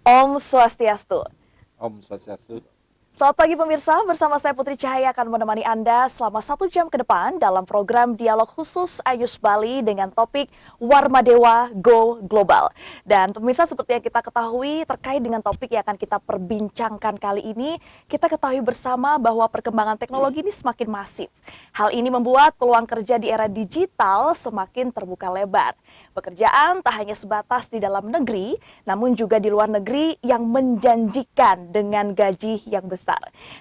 Om Swastiastu. Om Swastiastu. Selamat pagi pemirsa, bersama saya Putri Cahaya akan menemani Anda selama 1 jam ke depan dalam program dialog khusus Ayus Bali dengan topik Warmadewa Go Global. Dan pemirsa, seperti yang kita ketahui terkait dengan topik yang akan kita perbincangkan kali ini, kita ketahui bersama bahwa perkembangan teknologi ini semakin masif. Hal ini membuat peluang kerja di era digital semakin terbuka lebar. Pekerjaan tak hanya sebatas di dalam negeri, namun juga di luar negeri yang menjanjikan dengan gaji yang besar.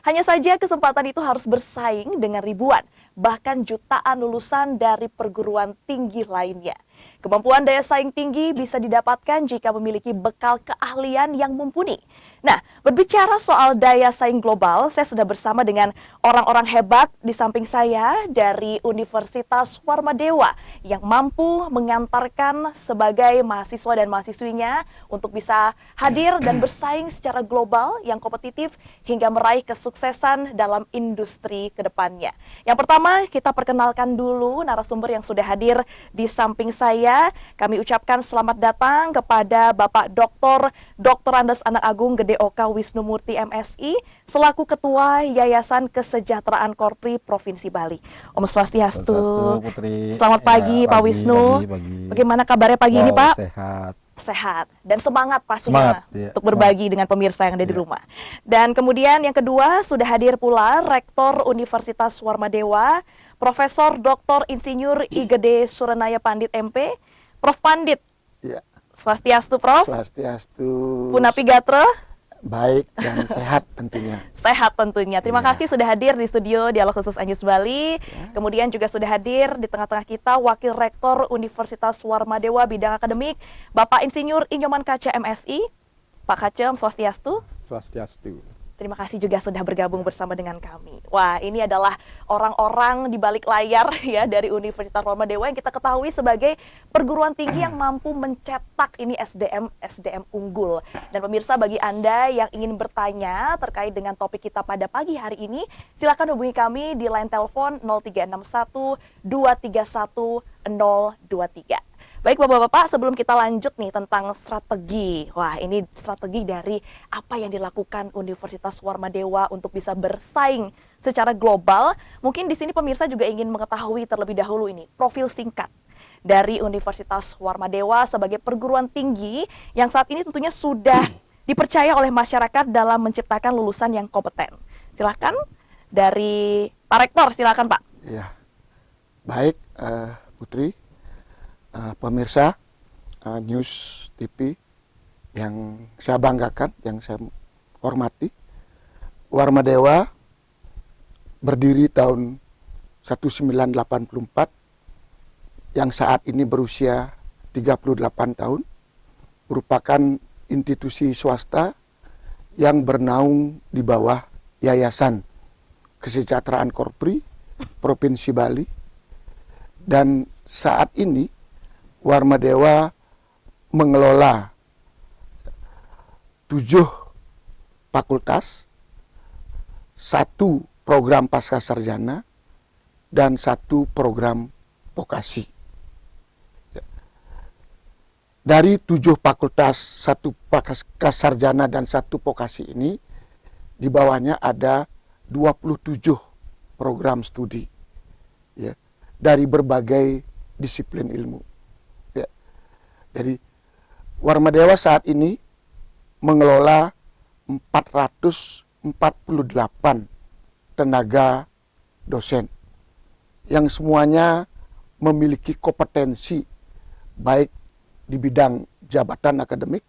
Hanya saja kesempatan itu harus bersaing dengan ribuan, bahkan jutaan lulusan dari perguruan tinggi lainnya. Kemampuan daya saing tinggi bisa didapatkan jika memiliki bekal keahlian yang mumpuni. Nah, berbicara soal daya saing global, saya sudah bersama dengan orang-orang hebat di samping saya dari Universitas Warmadewa yang mampu mengantarkan sebagai mahasiswa dan mahasiswinya untuk bisa hadir dan bersaing secara global yang kompetitif hingga meraih kesuksesan dalam industri kedepannya. Yang pertama, kita perkenalkan dulu narasumber yang sudah hadir di samping saya. Kami ucapkan selamat datang kepada Bapak Dr. Andes Anak Agung Gede Oka Wisnu Murti MSI selaku Ketua Yayasan Kesejahteraan Korpri Provinsi Bali. Om Swastiastu. Putri. Selamat pagi, Pak Wisnu. Bagaimana kabarnya pagi ini, Pak? Sehat. Sehat dan semangat pastinya ya, untuk berbagi dengan pemirsa yang ada di rumah. Dan kemudian yang kedua sudah hadir pula Rektor Universitas Warmadewa, Profesor Dr. Insinyur I Gede Suranaya Pandit MP, Prof Pandit. Ya. Swastiastu, Prof. Swastiastu. Punapi Gatra. Baik dan sehat tentunya. Sehat tentunya. Terima kasih sudah hadir di studio Dialog Khusus Ayus Bali. Kemudian juga sudah hadir di tengah-tengah kita Wakil Rektor Universitas Warmadewa bidang akademik, Bapak Insinyur Inyoman Kaca MSI. Pak Kaca, Swastiastu. Swastiastu. Terima kasih juga sudah bergabung bersama dengan kami. Wah, ini adalah orang-orang di balik layar ya dari Universitas Warmadewa yang kita ketahui sebagai perguruan tinggi yang mampu mencetak ini SDM unggul. Dan pemirsa, bagi Anda yang ingin bertanya terkait dengan topik kita pada pagi hari ini, silakan hubungi kami di line telepon 0361 231 023. Baik Bapak-Bapak, sebelum kita lanjut nih tentang strategi. Wah, ini strategi dari apa yang dilakukan Universitas Warmadewa untuk bisa bersaing secara global. Mungkin di sini pemirsa juga ingin mengetahui terlebih dahulu ini profil singkat dari Universitas Warmadewa sebagai perguruan tinggi yang saat ini tentunya sudah dipercaya oleh masyarakat dalam menciptakan lulusan yang kompeten. Silakan dari Pak Rektor, silakan Pak. Ya, baik Putri. Pemirsa News TV yang saya banggakan, yang saya hormati, Warmadewa berdiri tahun 1984 yang saat ini berusia 38 tahun, merupakan institusi swasta yang bernaung di bawah Yayasan Kesejahteraan Korpri Provinsi Bali, dan saat ini Warmadewa mengelola 7 fakultas, 1 program pasca sarjana, dan 1 program vokasi. Dari 7 fakultas, 1 pasca sarjana dan 1 vokasi ini, di bawahnya ada 27 program studi ya, dari berbagai disiplin ilmu. Jadi Warmadewa saat ini mengelola 448 tenaga dosen yang semuanya memiliki kompetensi baik di bidang jabatan akademik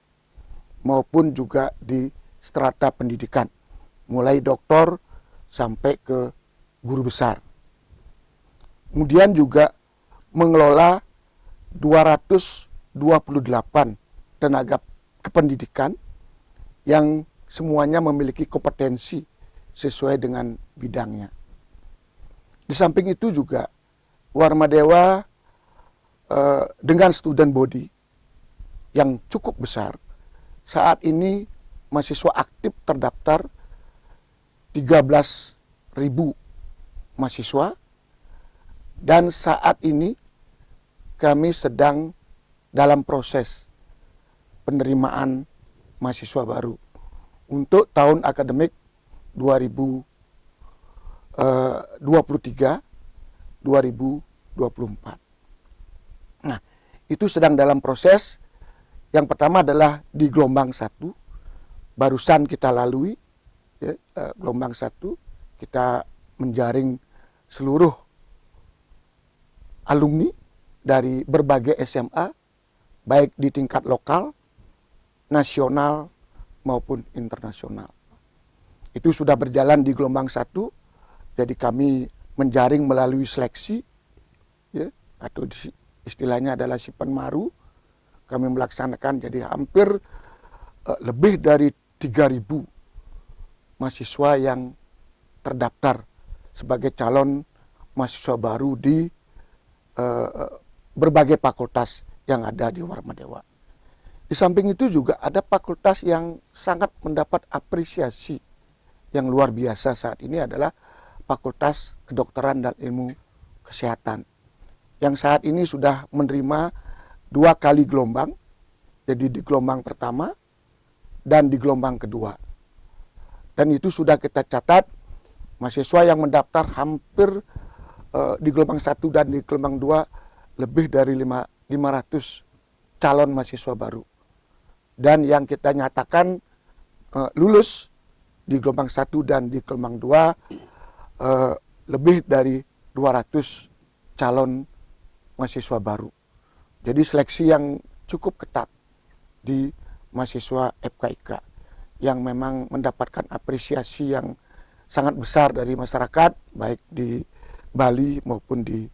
maupun juga di strata pendidikan, mulai doktor sampai ke guru besar. Kemudian juga mengelola 228 tenaga kependidikan yang semuanya memiliki kompetensi sesuai dengan bidangnya. Di samping itu juga Warmadewa dengan student body yang cukup besar, saat ini mahasiswa aktif terdaftar 13.000 mahasiswa, dan saat ini kami sedang dalam proses penerimaan mahasiswa baru untuk tahun akademik 2023-2024. Nah, itu sedang dalam proses. Yang pertama adalah di gelombang 1, barusan kita lalui, ya, gelombang 1, kita menjaring seluruh alumni dari berbagai SMA, baik di tingkat lokal, nasional, maupun internasional. Itu sudah berjalan di gelombang 1, jadi kami menjaring melalui seleksi, ya, atau istilahnya adalah Sipenmaru. Kami melaksanakan, jadi hampir lebih dari 3.000 mahasiswa yang terdaftar sebagai calon mahasiswa baru di berbagai fakultas yang ada di Warmadewa. Di samping itu juga ada fakultas yang sangat mendapat apresiasi yang luar biasa saat ini adalah Fakultas Kedokteran dan Ilmu Kesehatan, yang saat ini sudah menerima 2 kali gelombang, jadi di gelombang pertama dan di gelombang kedua. Dan itu sudah kita catat, mahasiswa yang mendaftar hampir di gelombang 1 dan di gelombang 2 lebih dari 500 calon mahasiswa baru. Dan yang kita nyatakan lulus di gelombang 1 dan di gelombang 2 lebih dari 200 calon mahasiswa baru. Jadi seleksi yang cukup ketat di mahasiswa FKIK yang memang mendapatkan apresiasi yang sangat besar dari masyarakat, baik di Bali maupun di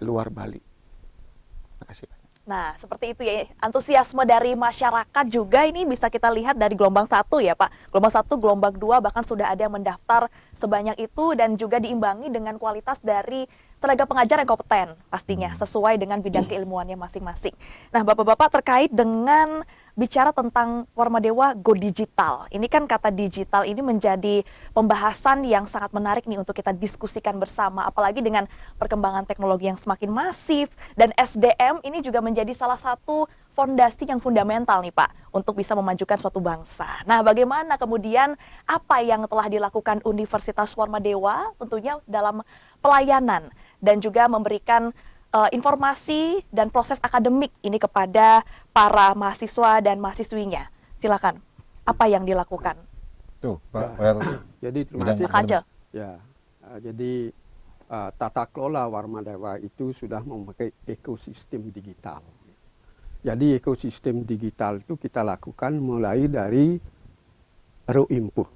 luar Bali. Terima kasih. Nah, seperti itu ya, antusiasme dari masyarakat juga ini bisa kita lihat dari gelombang 1 ya Pak. Gelombang 1, gelombang 2 bahkan sudah ada yang mendaftar sebanyak itu dan juga diimbangi dengan kualitas dari tenaga pengajar yang kompeten pastinya sesuai dengan bidang keilmuannya masing-masing. Nah, Bapak-bapak terkait dengan bicara tentang Warmadewa Go Digital. Ini kan kata digital ini menjadi pembahasan yang sangat menarik nih untuk kita diskusikan bersama, apalagi dengan perkembangan teknologi yang semakin masif dan SDM ini juga menjadi salah satu fondasi yang fundamental nih Pak untuk bisa memajukan suatu bangsa. Nah, bagaimana kemudian apa yang telah dilakukan Universitas Warmadewa tentunya dalam pelayanan dan juga memberikan informasi dan proses akademik ini kepada para mahasiswa dan mahasiswinya. Silakan. Apa yang dilakukan? Tuh, Pak Wel. Jadi terima kasih. Pak Aja. Ya, jadi tata kelola Warmadewa itu sudah memakai ekosistem digital. Jadi ekosistem digital itu kita lakukan mulai dari raw input.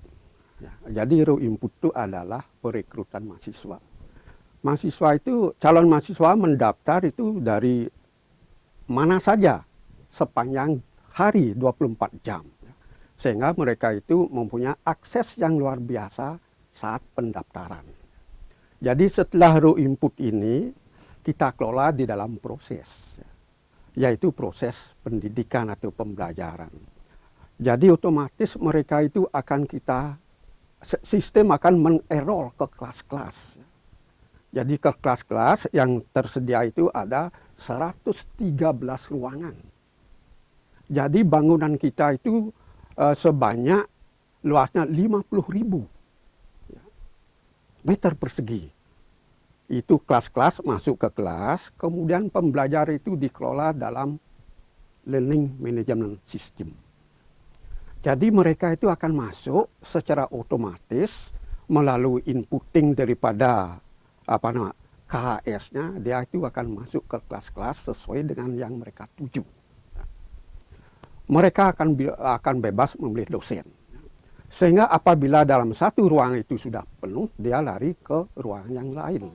Ya, jadi raw input itu adalah perekrutan mahasiswa. Mahasiswa itu, calon mahasiswa mendaftar itu dari mana saja sepanjang hari 24 jam. Sehingga mereka itu mempunyai akses yang luar biasa saat pendaftaran. Jadi setelah raw input ini kita kelola di dalam proses, yaitu proses pendidikan atau pembelajaran. Jadi otomatis mereka itu akan sistem akan mengenroll ke kelas-kelas. Jadi ke kelas-kelas yang tersedia itu ada 113 ruangan. Jadi bangunan kita itu sebanyak luasnya 50.000 meter persegi. Itu kelas-kelas masuk ke kelas, kemudian pembelajar itu dikelola dalam learning management system. Jadi mereka itu akan masuk secara otomatis melalui inputting daripada KHS-nya, dia itu akan masuk ke kelas-kelas sesuai dengan yang mereka tuju. Mereka akan bebas memilih dosen. Sehingga apabila dalam satu ruang itu sudah penuh, dia lari ke ruang yang lain.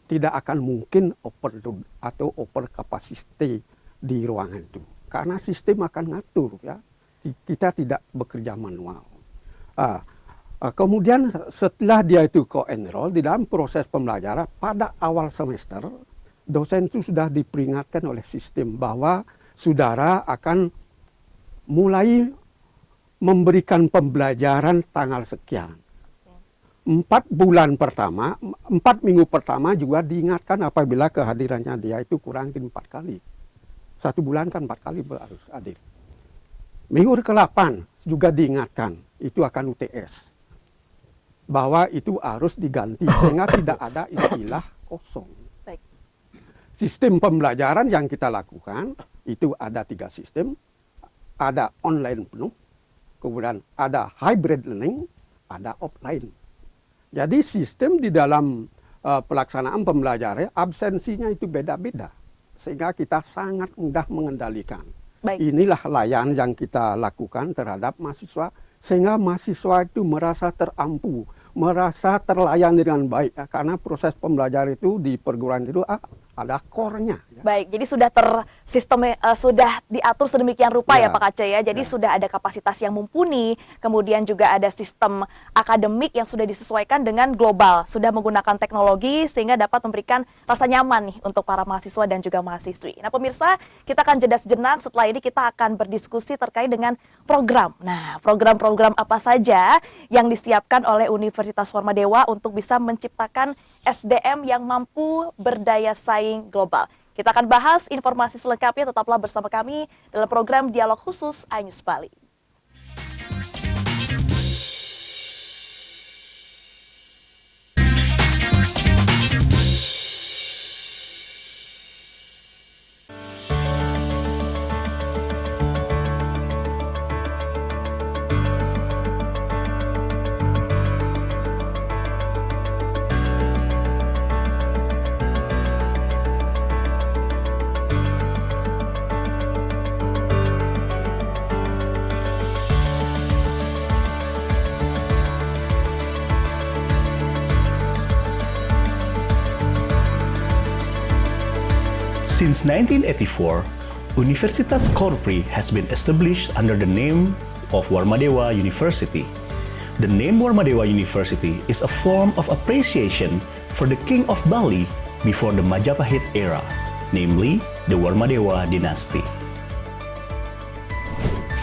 Tidak akan mungkin over capacity di ruangan itu. Karena sistem akan ngatur, ya. Kita tidak bekerja manual. Kemudian setelah dia itu co-enroll di dalam proses pembelajaran pada awal semester, dosen itu sudah diperingatkan oleh sistem bahwa saudara akan mulai memberikan pembelajaran tanggal sekian. 4 minggu pertama juga diingatkan apabila kehadirannya dia itu kurang dari 4 kali. 1 bulan kan 4 kali harus hadir. Minggu ke-8 juga diingatkan, itu akan UTS. Bahwa itu harus diganti sehingga tidak ada istilah kosong. Baik. Sistem pembelajaran yang kita lakukan itu ada 3 sistem. Ada online penuh, kemudian ada hybrid learning, ada offline. Jadi sistem di dalam pelaksanaan pembelajaran absensinya itu beda-beda. Sehingga kita sangat mudah mengendalikan. Baik. Inilah layanan yang kita lakukan terhadap mahasiswa sehingga mahasiswa itu merasa terampu, merasa terlayani dengan baik ya, karena proses pembelajaran itu di perguruan itu ada core-nya. Ya. Baik, jadi sudah sudah diatur sedemikian rupa ya Pak Aceh ya. Jadi sudah ada kapasitas yang mumpuni, kemudian juga ada sistem akademik yang sudah disesuaikan dengan global, sudah menggunakan teknologi sehingga dapat memberikan rasa nyaman nih untuk para mahasiswa dan juga mahasiswi. Nah pemirsa, kita akan jeda sejenak, setelah ini kita akan berdiskusi terkait dengan program. Nah, program-program apa saja yang disiapkan oleh Universitas Warmadewa untuk bisa menciptakan SDM yang mampu berdaya saing global. Kita akan bahas informasi selengkapnya, tetaplah bersama kami dalam program Dialog Khusus iNews Bali. Since 1984, Universitas Korpri has been established under the name of Warmadewa University. The name Warmadewa University is a form of appreciation for the King of Bali before the Majapahit era, namely the Warmadewa dynasty.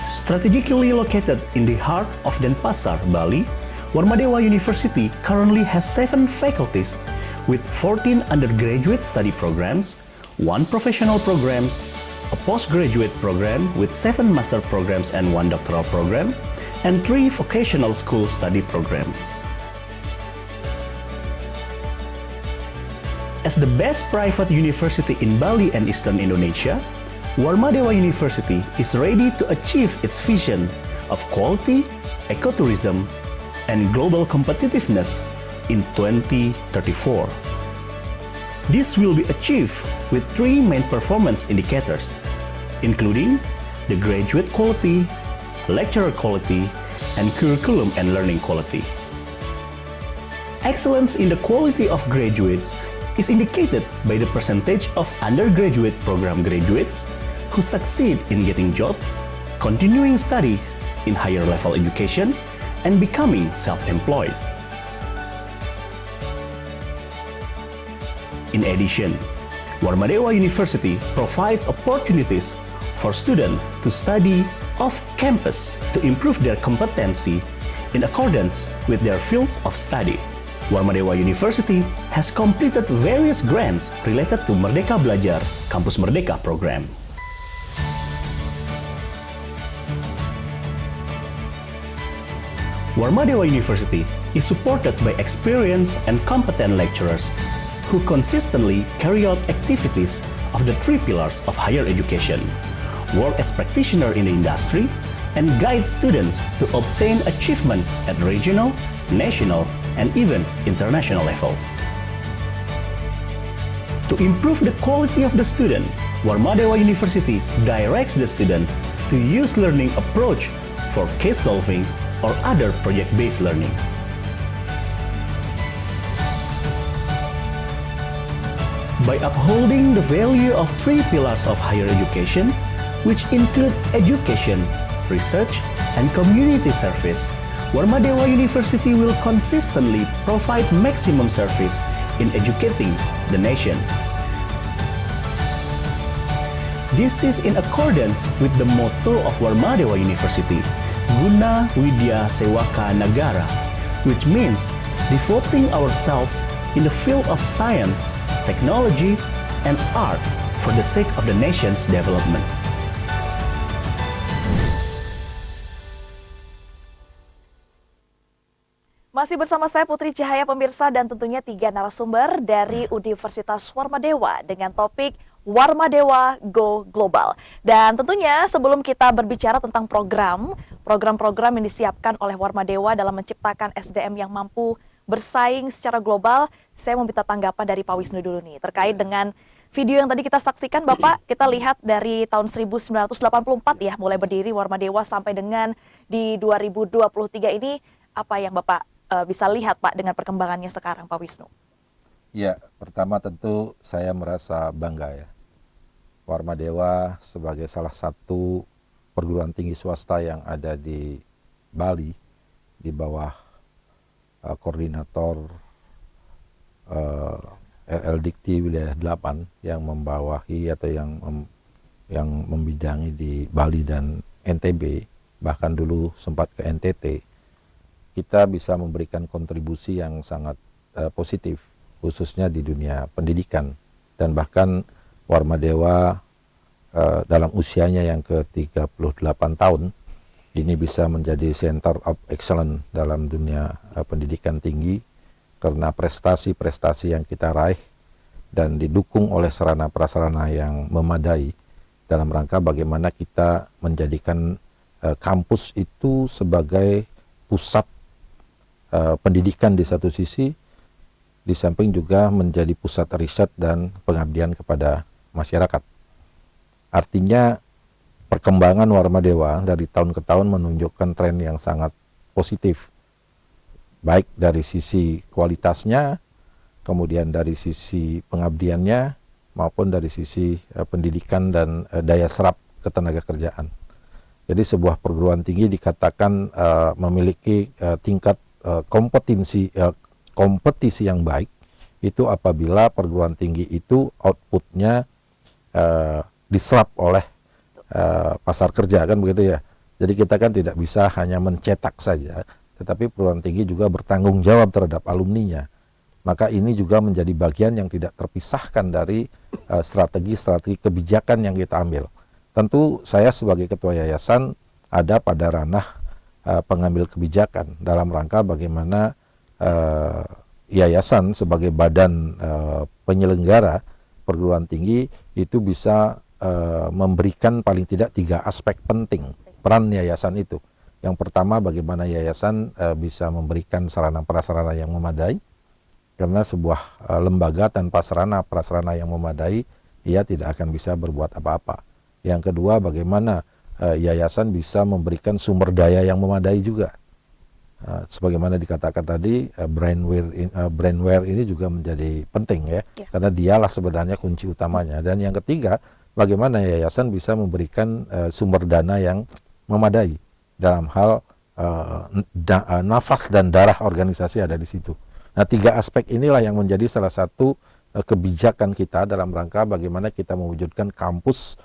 Strategically located in the heart of Denpasar, Bali, Warmadewa University currently has 7 faculties with 14 undergraduate study programs, 1 professional programs, a postgraduate program with 7 master programs and 1 doctoral program, and 3 vocational school study program. As the best private university in Bali and Eastern Indonesia, Warmadewa University is ready to achieve its vision of quality, ecotourism, and global competitiveness in 2034. This will be achieved with 3 main performance indicators, including the graduate quality, lecturer quality, and curriculum and learning quality. Excellence in the quality of graduates is indicated by the percentage of undergraduate program graduates who succeed in getting job, continuing studies in higher level education, and becoming self-employed. In addition, Warmadewa University provides opportunities for students to study off-campus to improve their competency in accordance with their fields of study. Warmadewa University has completed various grants related to Merdeka Belajar Kampus Merdeka program. Warmadewa University is supported by experienced and competent lecturers who consistently carry out activities of the 3 pillars of higher education, work as practitioner in the industry, and guide students to obtain achievement at regional, national, and even international levels. To improve the quality of the student, Warmadewa University directs the student to use learning approach for case solving or other project-based learning. By upholding the value of 3 pillars of higher education, which include education, research, and community service, Warmadewa University will consistently provide maximum service in educating the nation. This is in accordance with the motto of Warmadewa University, Guna Widya Sewaka Nagara, which means devoting ourselves in the field of science, technology, and art for the sake of the nation's development. Masih bersama saya Putri Cahaya pemirsa dan tentunya 3 narasumber dari Universitas Warmadewa dengan topik Warmadewa Go Global. Dan tentunya sebelum kita berbicara tentang program-program yang disiapkan oleh Warmadewa dalam menciptakan SDM yang mampu bersaing secara global, saya meminta tanggapan dari Pak Wisnu dulu nih terkait dengan video yang tadi kita saksikan Bapak. Kita lihat dari tahun 1984 ya mulai berdiri Warmadewa sampai dengan di 2023 ini, apa yang Bapak bisa lihat Pak dengan perkembangannya sekarang Pak Wisnu? Ya, pertama tentu saya merasa bangga ya. Warmadewa sebagai salah satu perguruan tinggi swasta yang ada di Bali di bawah koordinator RL Dikti Wilayah 8 yang membawahi atau yang membidangi di Bali dan NTB, bahkan dulu sempat ke NTT. Kita bisa memberikan kontribusi yang sangat positif, khususnya di dunia pendidikan. Dan bahkan Warmadewa dalam usianya yang ke-38 tahun, ini bisa menjadi Center of Excellence dalam dunia pendidikan tinggi, karena prestasi-prestasi yang kita raih dan didukung oleh sarana-prasarana yang memadai dalam rangka bagaimana kita menjadikan kampus itu sebagai pusat pendidikan di satu sisi, di samping juga menjadi pusat riset dan pengabdian kepada masyarakat. Artinya perkembangan Warmadewa dari tahun ke tahun menunjukkan tren yang sangat positif, baik dari sisi kualitasnya, kemudian dari sisi pengabdiannya, maupun dari sisi pendidikan dan daya serap ketenaga kerjaan. Jadi sebuah perguruan tinggi dikatakan memiliki tingkat kompetisi yang baik itu apabila perguruan tinggi itu outputnya diserap oleh pasar kerja, kan begitu ya. Jadi kita kan tidak bisa hanya mencetak saja, tetapi perguruan tinggi juga bertanggung jawab terhadap alumninya. Maka ini juga menjadi bagian yang tidak terpisahkan dari strategi-strategi kebijakan yang kita ambil. Tentu saya sebagai ketua yayasan ada pada ranah pengambil kebijakan dalam rangka bagaimana yayasan sebagai badan penyelenggara perguruan tinggi itu bisa memberikan paling tidak 3 aspek penting peran yayasan itu. Yang pertama, bagaimana yayasan bisa memberikan sarana-prasarana yang memadai, karena sebuah lembaga tanpa sarana-prasarana yang memadai ia tidak akan bisa berbuat apa-apa. Yang kedua, bagaimana yayasan bisa memberikan sumber daya yang memadai juga. Sebagaimana dikatakan tadi, brainware ini juga menjadi penting ya, karena dialah sebenarnya kunci utamanya. Dan yang ketiga, bagaimana yayasan bisa memberikan sumber dana yang memadai dalam hal nafas dan darah organisasi ada di situ. Nah, 3 aspek inilah yang menjadi salah satu kebijakan kita dalam rangka bagaimana kita mewujudkan kampus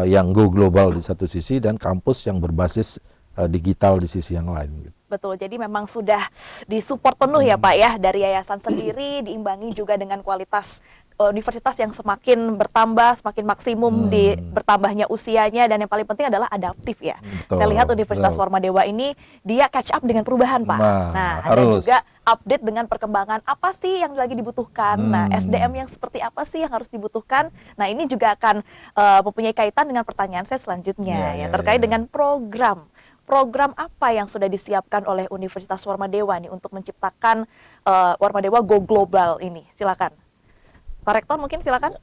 yang go global di satu sisi dan kampus yang berbasis digital di sisi yang lain. Betul, jadi memang sudah disupport penuh ya Pak ya dari yayasan sendiri, diimbangi juga dengan kualitas universitas yang semakin bertambah, semakin maksimum di bertambahnya usianya, dan yang paling penting adalah adaptif ya. Betul, Saya lihat Universitas Warmadewa ini dia catch up dengan perubahan Pak. Nah, ada juga update dengan perkembangan apa sih yang lagi dibutuhkan. Nah, SDM yang seperti apa sih yang harus dibutuhkan. Nah, ini juga akan mempunyai kaitan dengan pertanyaan saya selanjutnya terkait dengan program apa yang sudah disiapkan oleh Universitas Warmadewa nih untuk menciptakan Warmadewa Go Global ini. Silakan. Pak Rektor mungkin silakan.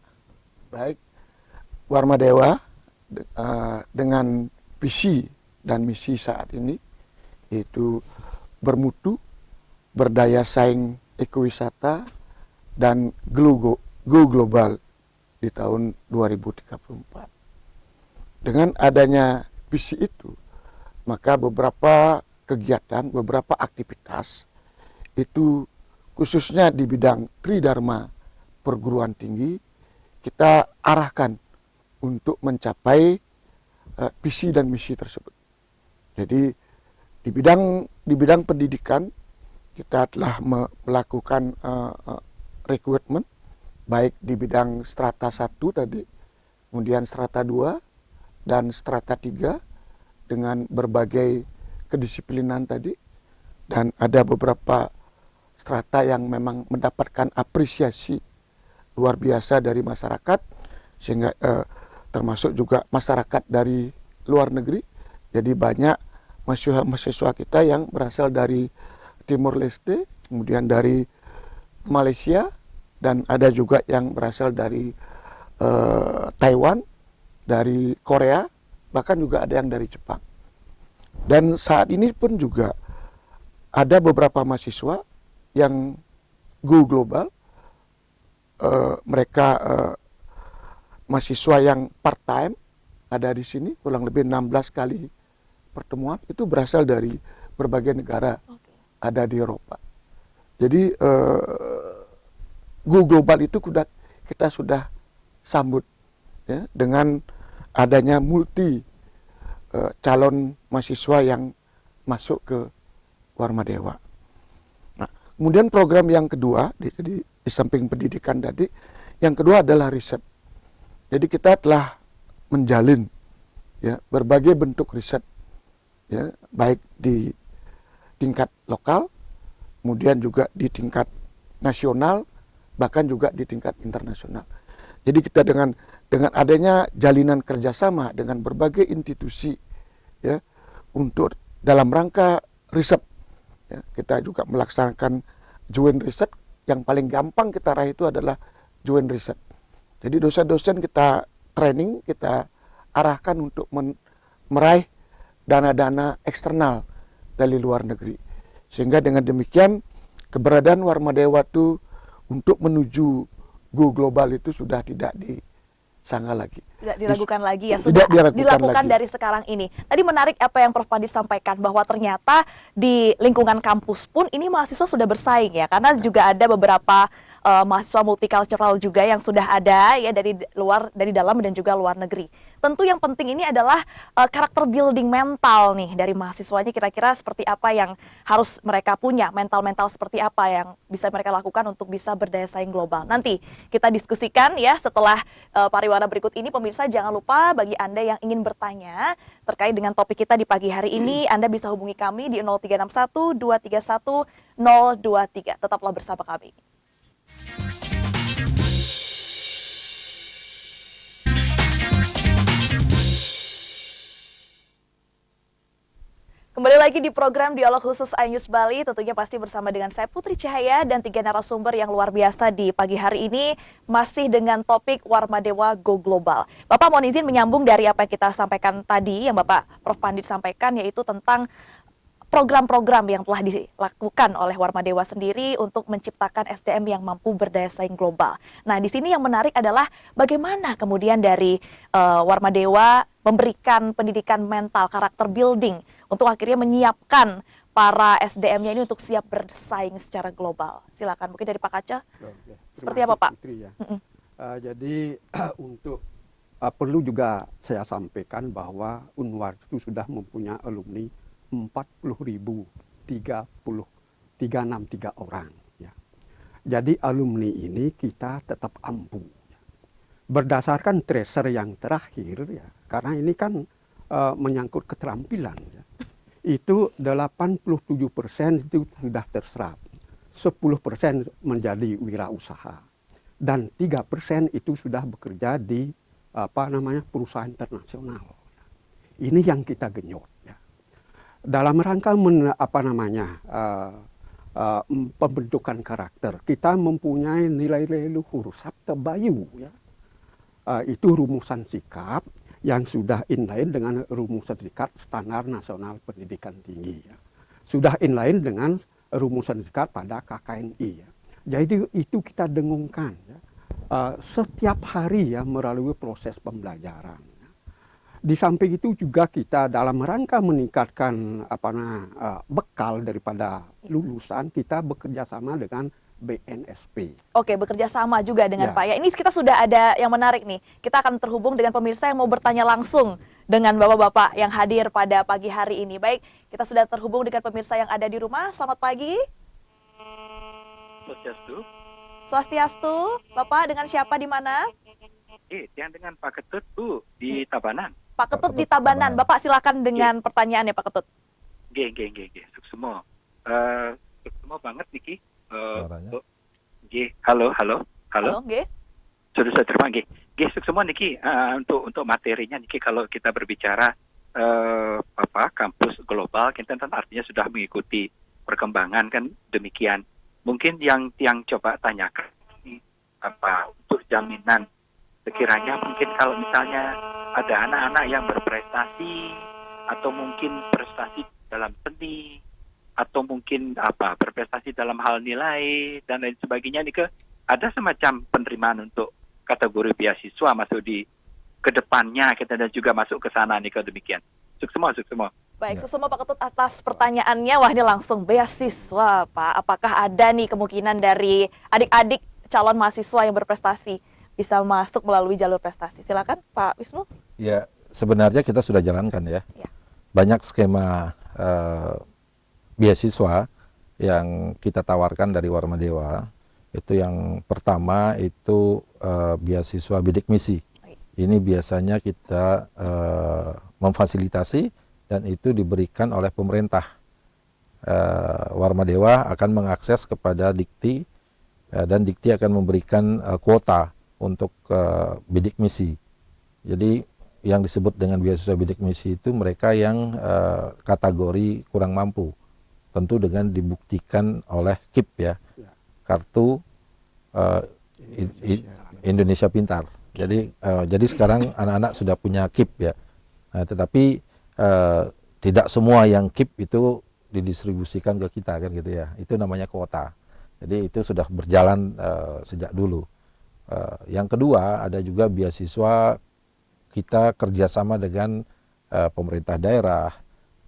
Baik, Warmadewa dengan visi dan misi saat ini yaitu bermutu, berdaya saing ekowisata, dan go global di tahun 2034. Dengan adanya visi itu, maka beberapa kegiatan, beberapa aktivitas itu khususnya di bidang Tridharma perguruan tinggi kita arahkan untuk mencapai visi dan misi tersebut. Jadi di bidang pendidikan kita telah melakukan rekrutmen baik di bidang strata 1 tadi, kemudian strata 2 dan strata 3 dengan berbagai kedisiplinan tadi, dan ada beberapa strata yang memang mendapatkan apresiasi luar biasa dari masyarakat, sehingga termasuk juga masyarakat dari luar negeri. Jadi banyak mahasiswa kita yang berasal dari Timur Leste, kemudian dari Malaysia, dan ada juga yang berasal dari Taiwan, dari Korea, bahkan juga ada yang dari Jepang. Dan saat ini pun juga ada beberapa mahasiswa yang go global, mereka mahasiswa yang part time ada di sini, kurang lebih 16 kali pertemuan, itu berasal dari berbagai negara ada di Eropa. Jadi go global itu kita sudah sambut ya, dengan adanya multi calon mahasiswa yang masuk ke Warmadewa. Nah, kemudian program yang kedua, jadi di samping pendidikan tadi, yang kedua adalah riset. Jadi kita telah menjalin ya berbagai bentuk riset ya, baik di tingkat lokal, kemudian juga di tingkat nasional, bahkan juga di tingkat internasional. Jadi kita dengan adanya jalinan kerjasama dengan berbagai institusi ya untuk dalam rangka riset, ya, kita juga melaksanakan joint riset. Yang paling gampang kita raih itu adalah joint riset. Jadi dosen-dosen kita training, kita arahkan untuk meraih dana-dana eksternal dari luar negeri. Sehingga dengan demikian keberadaan Warmadewa itu untuk menuju go global itu sudah tidak disangka lagi. Tidak diragukan lagi ya, Tidak sudah diragukan dilakukan lagi. dari sekarang ini. Tadi menarik apa yang Prof. Pandi sampaikan, bahwa ternyata di lingkungan kampus pun ini mahasiswa sudah bersaing ya, karena juga ada beberapa mahasiswa multicultural juga yang sudah ada ya dari luar, dari dalam dan juga luar negeri. Tentu yang penting ini adalah karakter building mental nih dari mahasiswanya, kira-kira seperti apa yang harus mereka punya, mental-mental seperti apa yang bisa mereka lakukan untuk bisa berdaya saing global. Nanti kita diskusikan ya setelah pariwara berikut ini. Pemirsa, jangan lupa bagi Anda yang ingin bertanya terkait dengan topik kita di pagi hari ini, Anda bisa hubungi kami di 0361 231 023. Tetaplah bersama kami. Kembali lagi di program Dialog Khusus iNews Bali, tentunya pasti bersama dengan saya Putri Cahaya dan 3 narasumber yang luar biasa di pagi hari ini, masih dengan topik Warmadewa Go Global. Bapak mohon izin menyambung dari apa yang kita sampaikan tadi, yang Bapak Prof. Pandi sampaikan, yaitu tentang program-program yang telah dilakukan oleh Warmadewa sendiri untuk menciptakan SDM yang mampu berdaya saing global. Nah, di sini yang menarik adalah bagaimana kemudian dari Warmadewa memberikan pendidikan mental, karakter building untuk akhirnya menyiapkan para SDM-nya ini untuk siap bersaing secara global. Silakan, mungkin dari Pak Kaca. Seperti apa, Pak? Putri, ya. Jadi untuk perlu juga saya sampaikan bahwa Unwar itu sudah mempunyai alumni 40.363 orang. Ya. Jadi alumni ini kita tetap ampuh. Ya. Berdasarkan tracer yang terakhir, ya, karena ini kan menyangkut keterampilan. Ya. Itu 87% itu sudah terserap. 10% menjadi wirausaha. Dan 3% itu sudah bekerja di perusahaan internasional. Ini yang kita genyot. Ya. Dalam rangka pembentukan karakter, kita mempunyai nilai-nilai luhur, sabta bayu, ya. Itu rumusan sikap yang sudah inline dengan rumusan sikap standar nasional pendidikan tinggi, ya. Sudah inline dengan rumusan sikap pada KKNI, ya. Jadi itu kita dengungkan, ya, setiap hari, ya, melalui proses pembelajaran. Di samping itu juga kita dalam rangka meningkatkan bekal daripada lulusan, kita bekerja sama dengan BNSP. Oke, bekerja sama juga dengan Ya. Pak. Ya, ini kita sudah ada yang menarik nih. Kita akan terhubung dengan pemirsa yang mau bertanya langsung dengan bapak-bapak yang hadir pada pagi hari ini. Baik, kita sudah terhubung dengan pemirsa yang ada di rumah. Selamat pagi. Swastiastu. Swastiastu. Bapak dengan siapa di mana? Yang dengan Pak Ketut, Bu, di Tabanan. Pak Ketut di Tabanan. Bapak silakan dengan pertanyaannya, Pak Ketut. Sukses semua banget, Niki. Halo, halo, halo. Halo, nggih. Sudah saya terima nggih. Nggih, semua niki untuk materinya niki kalau kita berbicara kampus global, kita kan artinya sudah mengikuti perkembangan kan demikian. Mungkin yang coba tanyakan untuk jaminan sekiranya mungkin kalau misalnya ada anak-anak yang berprestasi atau mungkin prestasi dalam seni atau mungkin berprestasi dalam hal nilai dan lain sebagainya nih ada semacam penerimaan untuk kategori beasiswa masuk di kedepannya kita dan juga masuk ke sana nih demikian. Sukses semua. Baik, Susumo Pak Ketut atas pertanyaannya. Wah, ini langsung beasiswa, Pak. Apakah ada nih kemungkinan dari adik-adik calon mahasiswa yang berprestasi bisa masuk melalui jalur prestasi? Silakan, Pak Wisnu. Ya, sebenarnya kita sudah jalankan ya. Ya. Banyak skema beasiswa yang kita tawarkan dari Warma Dewa. Itu yang pertama itu beasiswa bidik misi. Ini biasanya kita memfasilitasi dan itu diberikan oleh pemerintah. Warma Dewa akan mengakses kepada Dikti dan Dikti akan memberikan kuota untuk bidik misi. Jadi yang disebut dengan beasiswa bidik misi itu mereka yang kategori kurang mampu. Tentu dengan dibuktikan oleh KIP ya. Kartu Indonesia Pintar. Jadi sekarang anak-anak sudah punya KIP ya. Tetapi tidak semua yang KIP itu didistribusikan ke kita kan gitu ya. Itu namanya kuota. Jadi itu sudah berjalan sejak dulu. Yang kedua ada juga beasiswa kita kerjasama dengan pemerintah daerah,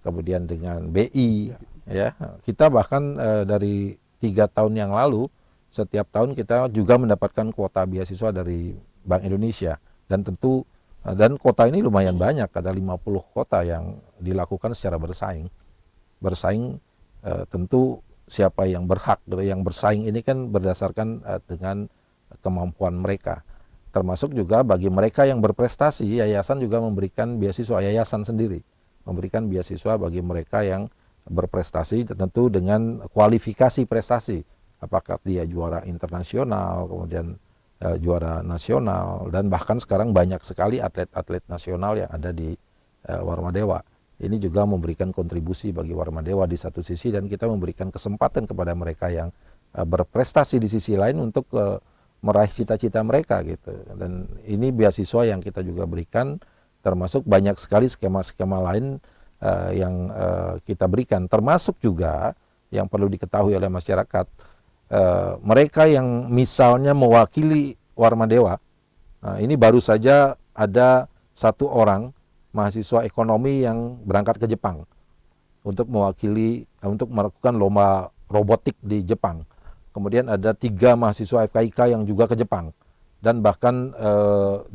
kemudian dengan BI ya. Kita bahkan dari 3 tahun yang lalu setiap tahun kita juga mendapatkan kuota beasiswa dari Bank Indonesia dan tentu dan kota ini lumayan banyak, ada 50 kota yang dilakukan secara bersaing. Bersaing tentu siapa yang berhak, yang bersaing ini kan berdasarkan dengan kemampuan mereka. Termasuk juga bagi mereka yang berprestasi, yayasan juga memberikan beasiswa, yayasan sendiri memberikan beasiswa bagi mereka yang berprestasi tentu dengan kualifikasi prestasi. Apakah dia juara internasional, kemudian juara nasional, dan bahkan sekarang banyak sekali atlet-atlet nasional yang ada di Warma Dewa. Ini juga memberikan kontribusi bagi Warma Dewa di satu sisi dan kita memberikan kesempatan kepada mereka yang berprestasi di sisi lain untuk meraih cita-cita mereka gitu. Dan ini beasiswa yang kita juga berikan, termasuk banyak sekali skema-skema lain yang kita berikan, termasuk juga yang perlu diketahui oleh masyarakat. Mereka yang misalnya mewakili Warma Dewa, ini baru saja ada 1 orang mahasiswa ekonomi yang berangkat ke Jepang untuk melakukan lomba robotik di Jepang. Kemudian ada 3 mahasiswa FKIK yang juga ke Jepang. Dan bahkan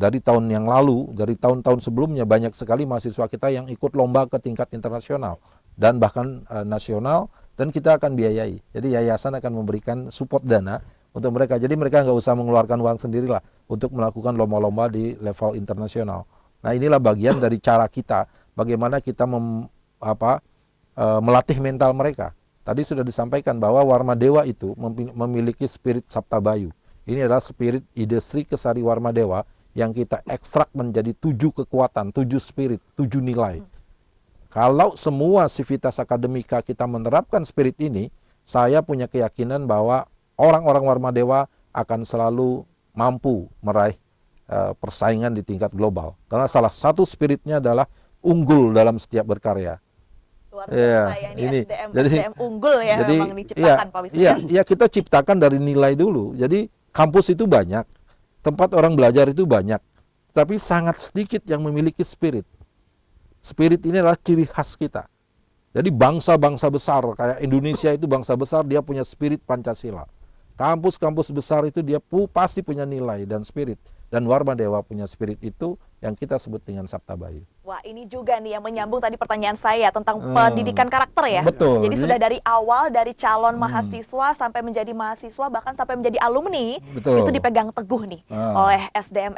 dari tahun yang lalu, dari tahun-tahun sebelumnya banyak sekali mahasiswa kita yang ikut lomba ke tingkat internasional dan bahkan nasional. Dan kita akan biayai. Jadi yayasan akan memberikan support dana untuk mereka. Jadi mereka nggak usah mengeluarkan uang sendirilah untuk melakukan lomba-lomba di level internasional. Nah inilah bagian dari cara kita, bagaimana kita melatih mental mereka. Tadi sudah disampaikan bahwa Warma Dewa itu memiliki spirit Sabta Bayu. Ini adalah spirit Ide Sri Kesari Warma Dewa yang kita ekstrak menjadi 7 kekuatan, 7 spirit, 7 nilai. Kalau semua sivitas akademika kita menerapkan spirit ini, saya punya keyakinan bahwa orang-orang Warma Dewa akan selalu mampu meraih persaingan di tingkat global. Karena salah satu spiritnya adalah unggul dalam setiap berkarya. Luar biasa ya, ini SDM unggul ya jadi, memang diciptakan Pak Wisnu. Iya, kita ciptakan dari nilai dulu. Jadi kampus itu banyak, tempat orang belajar itu banyak, tapi sangat sedikit yang memiliki spirit. Spirit ini adalah ciri khas kita. Jadi bangsa-bangsa besar, kayak Indonesia itu bangsa besar, dia punya spirit Pancasila. Kampus-kampus besar itu dia pasti punya nilai dan spirit. Dan Warma Dewa punya spirit itu yang kita sebut dengan Sabta Bayu. Wah, ini juga nih yang menyambung tadi pertanyaan saya tentang pendidikan karakter ya. Betul. Jadi sudah dari awal, dari calon mahasiswa sampai menjadi mahasiswa, bahkan sampai menjadi alumni, Betul. itu dipegang teguh nih oleh SDM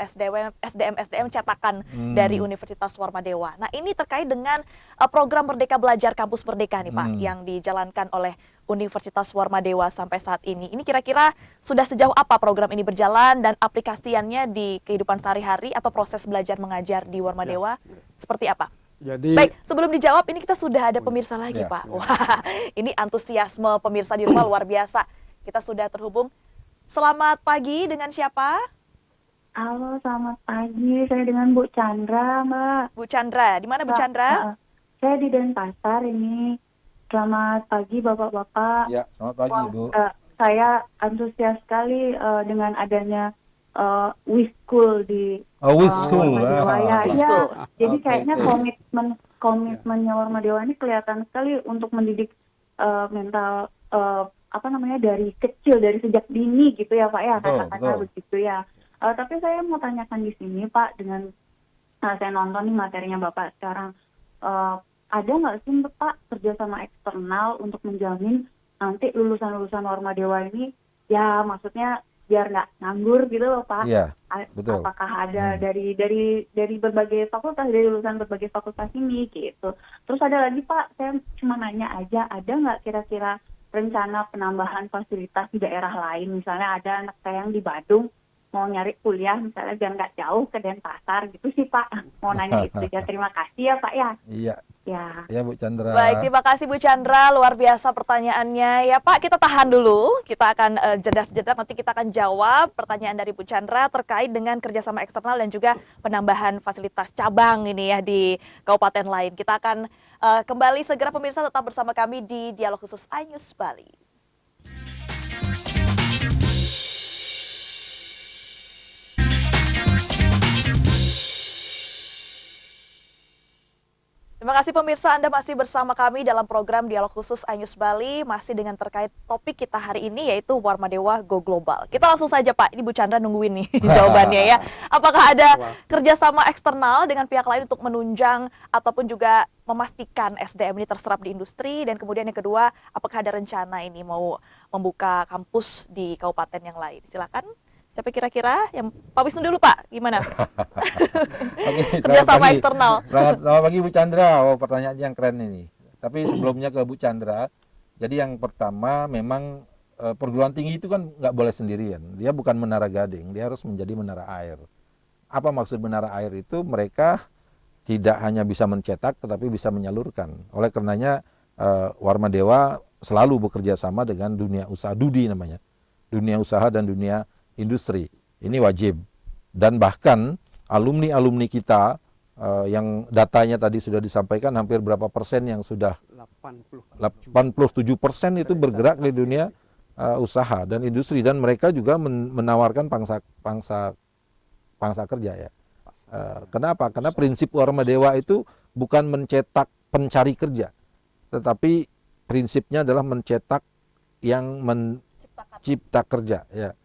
cetakan dari Universitas Warma Dewa. Nah, ini terkait dengan program Merdeka Belajar Kampus Merdeka nih Pak, yang dijalankan oleh Universitas Warmadewa sampai saat ini. Ini kira-kira sudah sejauh apa program ini berjalan dan aplikasiannya di kehidupan sehari-hari atau proses belajar mengajar di Warmadewa seperti apa? Jadi Baik, sebelum dijawab ini kita sudah ada pemirsa lagi, Ya. Pak. Wah, ini antusiasme pemirsa di rumah luar biasa. Kita sudah terhubung. Selamat pagi, dengan siapa? Halo, selamat pagi. Saya dengan Bu Chandra, Mbak. Bu Chandra. Di mana Bu Chandra? Saya di Denpasar ini. Selamat pagi, Bapak-Bapak. Ya, selamat pagi Bu. Saya antusias sekali dengan adanya Wischool di Wischool. Warmadewa. Ya, Wischool. jadi Oke, kayaknya oke. komitmennya Warmadewa ini kelihatan sekali untuk mendidik mental dari kecil, dari sejak dini gitu ya Pak ya, Betul, katakanlah betul. begitu ya. Tapi saya mau tanyakan di sini Pak, dengan saya nonton nih materinya Bapak sekarang, ada nggak sih Pak kerjasama eksternal untuk menjamin nanti lulusan-lulusan Warmadewa ini ya maksudnya biar nggak nganggur gitu loh Pak? Iya, betul. Apakah ada dari berbagai fakultas, dari lulusan berbagai fakultas ini gitu? Terus ada lagi Pak, saya cuma nanya aja, ada nggak kira-kira rencana penambahan fasilitas di daerah lain? Misalnya ada anak saya yang di Badung mau nyari kuliah misalnya biar nggak jauh ke Denpasar gitu sih Pak. Mau nanya itu ya. Terima kasih ya Pak ya. Iya, Ya. ya Bu Chandra. Baik, terima kasih Bu Chandra, luar biasa pertanyaannya. Ya Pak, kita tahan dulu, kita akan jeda-jeda, nanti kita akan jawab pertanyaan dari Bu Chandra terkait dengan kerjasama eksternal dan juga penambahan fasilitas cabang ini ya di kabupaten lain. Kita akan kembali segera, pemirsa, tetap bersama kami di Dialog Khusus iNews Bali. Terima kasih pemirsa, Anda masih bersama kami dalam program Dialog Khusus iNews Bali, masih dengan terkait topik kita hari ini yaitu Warmadewa Go Global. Kita langsung saja Pak, ini Bu Chandra nungguin nih jawabannya ya. Apakah ada kerjasama eksternal dengan pihak lain untuk menunjang ataupun juga memastikan SDM ini terserap di industri? Dan kemudian yang kedua, apakah ada rencana ini mau membuka kampus di kabupaten yang lain? Silakan. Siapa kira-kira? Yang Pak Wisnu dulu Pak, gimana? Oke, Kerjasama pagi. eksternal. Selamat pagi Bu Chandra. Oh, pertanyaan yang keren ini. Tapi sebelumnya ke Bu Chandra, jadi yang pertama memang perguruan tinggi itu kan nggak boleh sendirian. Dia bukan menara gading, dia harus menjadi menara air. Apa maksud menara air itu? Mereka tidak hanya bisa mencetak, tetapi bisa menyalurkan. Oleh karenanya Warmadewa selalu bekerja sama dengan dunia usaha, DUDI namanya, dunia usaha dan dunia industri. Ini wajib. Dan bahkan alumni-alumni kita yang datanya tadi sudah disampaikan, hampir berapa persen yang sudah 87% itu bergerak di dunia usaha dan industri, dan mereka juga menawarkan pangsa kerja ya. Kenapa? Karena prinsip Warmadewa itu bukan mencetak pencari kerja, tetapi prinsipnya adalah mencetak yang mencipta kerja ya.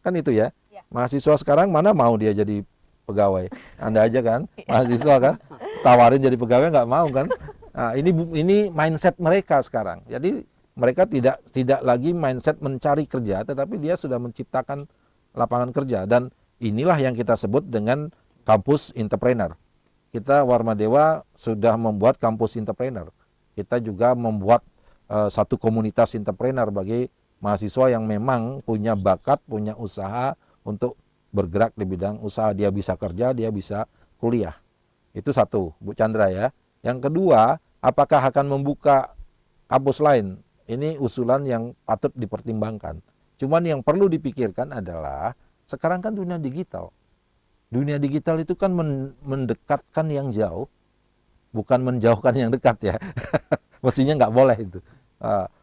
Kan itu ya. Mahasiswa sekarang mana mau dia jadi pegawai? Anda aja kan, mahasiswa kan, tawarin jadi pegawai nggak mau kan? Nah, ini mindset mereka sekarang. Jadi mereka tidak lagi mindset mencari kerja, tetapi dia sudah menciptakan lapangan kerja. Dan inilah yang kita sebut dengan kampus entrepreneur. Kita Warmadewa sudah membuat kampus entrepreneur. Kita juga membuat satu komunitas entrepreneur bagi mahasiswa yang memang punya bakat, punya usaha untuk bergerak di bidang usaha. Dia bisa kerja, dia bisa kuliah. Itu satu, Bu Chandra ya. Yang kedua, apakah akan membuka kampus lain? Ini usulan yang patut dipertimbangkan. Cuman yang perlu dipikirkan adalah, sekarang kan dunia digital. Dunia digital itu kan mendekatkan yang jauh, bukan menjauhkan yang dekat ya. Mestinya nggak boleh itu.